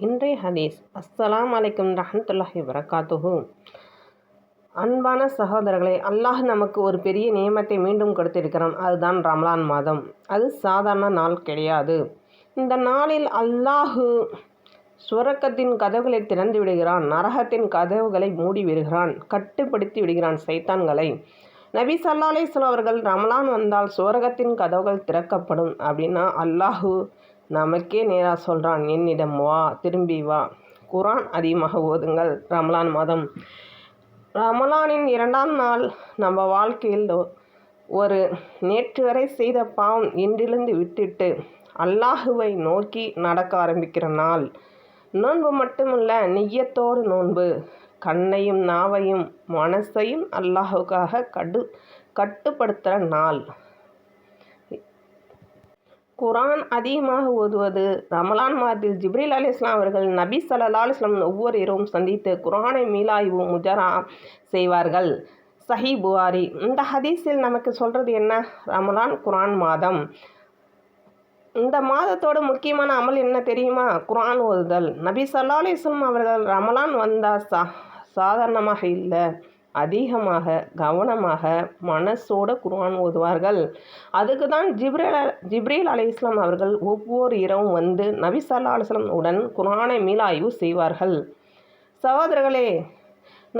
இன்றைய ஹதீஸ். அஸ்ஸலாமு அலைக்கும் ரஹ்மத்துல்லாஹி வபரகாத்துஹு. அன்பான சகோதரர்களே, அல்லாஹ் நமக்கு ஒரு பெரிய நியமத்தை மீண்டும் கொடுத்திருக்கிறான். அதுதான் ரமலான் மாதம். அது சாதாரண நாள் கிடையாது. இந்த நாளில் அல்லாஹ் சுவர்க்கத்தின் கதவுகளை திறந்து விடுகிறான், நரகத்தின் கதவுகளை மூடி விடுகிறான், கட்டுப்படுத்தி விடுகிறான் சைத்தான்களை. நபி ஸல்லல்லாஹு அலைஹி வஸல்லம் அவர்கள் ரமலான் வந்தால் சுவர்க்கத்தின் கதவுகள் திறக்கப்படும் அப்படின்னா அல்லாஹ் நமக்கே நேராக சொல்கிறான், என்னிடம் வா, திரும்பி வா. குர்ஆன் அதிகமாக ஓதுங்கள். ரமலான் மாதம், ரமலானின் 2ஆம் நாள் நம்ம வாழ்க்கையில் ஒரு நேற்று வரை செய்த பாவம் இன்றிலிருந்து விட்டுட்டு அல்லாஹுவை நோக்கி நடக்க ஆரம்பிக்கிற நாள். நோன்பு மட்டுமல்ல, நிய்யத்தோடு நோன்பு. கண்ணையும் நாவையும் மனசையும் அல்லாஹுக்காக கட்டுப்படுத்துகிற நாள். குர்ஆன் அதிகமாக ஓதுவது. ரமலான் மாதத்தில் ஜிப்ரீல் அலைஹிஸ்ஸலாம் அவர்கள் நபி ஸல்லல்லாஹு அலைஹி வஸல்லம் ஒவ்வொரு இரவும் சந்தித்து குர்ஆனை மீளாய்வு முஜரா செய்வார்கள். சஹீஹ் புகாரி. இந்த ஹதீஸில் நமக்கு சொல்கிறது என்ன? ரமலான் குர்ஆன் மாதம். இந்த மாதத்தோட முக்கியமான அமல் என்ன தெரியுமா? குர்ஆன் ஓதுதல். நபி ஸல்லல்லாஹு அலைஹி வஸல்லம் அவர்கள் ரமலான் வந்தால் சாதாரணமாக இல்லை, அதிகமாக கவனமாக மனசோட குர்ஆன் ஓதுவார்கள். அதுக்கு தான் ஜிப்ரீல் அலைஹிஸ்ஸலாம் அவர்கள் ஒவ்வொரு இரவும் வந்து நபி ஸல்லல்லாஹு அலைஹி வஸல்லம் உடன் குர்ஆனை மீளாய்வு செய்வார்கள். சகோதரர்களே,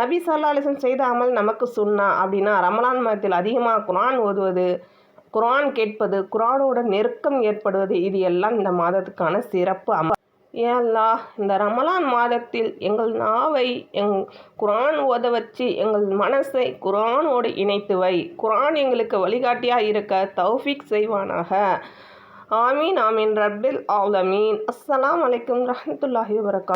நபி ஸல்லல்லாஹு அலைஹி வஸல்லம் செய்த அமல் நமக்கு சுன்னா அப்படின்னா ரமலான் மாதத்தில் அதிகமாக குர்ஆன் ஓதுவது, குர்ஆன் கேட்பது, குர்ஆனோட நெருக்கம் ஏற்படுவது, இது எல்லாம் இந்த மாதத்துக்கான சிறப்பு அமல். யா அல்லாஹ், இந்த ரமலான் மாதத்தில் எங்கள் நாவை குர்ஆன் ஓத வச்சு எங்கள் மனசை குர்ஆனோடு இணைத்து வை. குர்ஆன் எங்களுக்கு வழிகாட்டியாக இருக்க தௌஃபீக் செய்வானாக. ஆமீன் ஆமீன் ரப்பில் ஆலமீன். அஸ்ஸலாமு அலைக்கும் ரஹ்மத்துல்லாஹி வபரகாத்துஹு.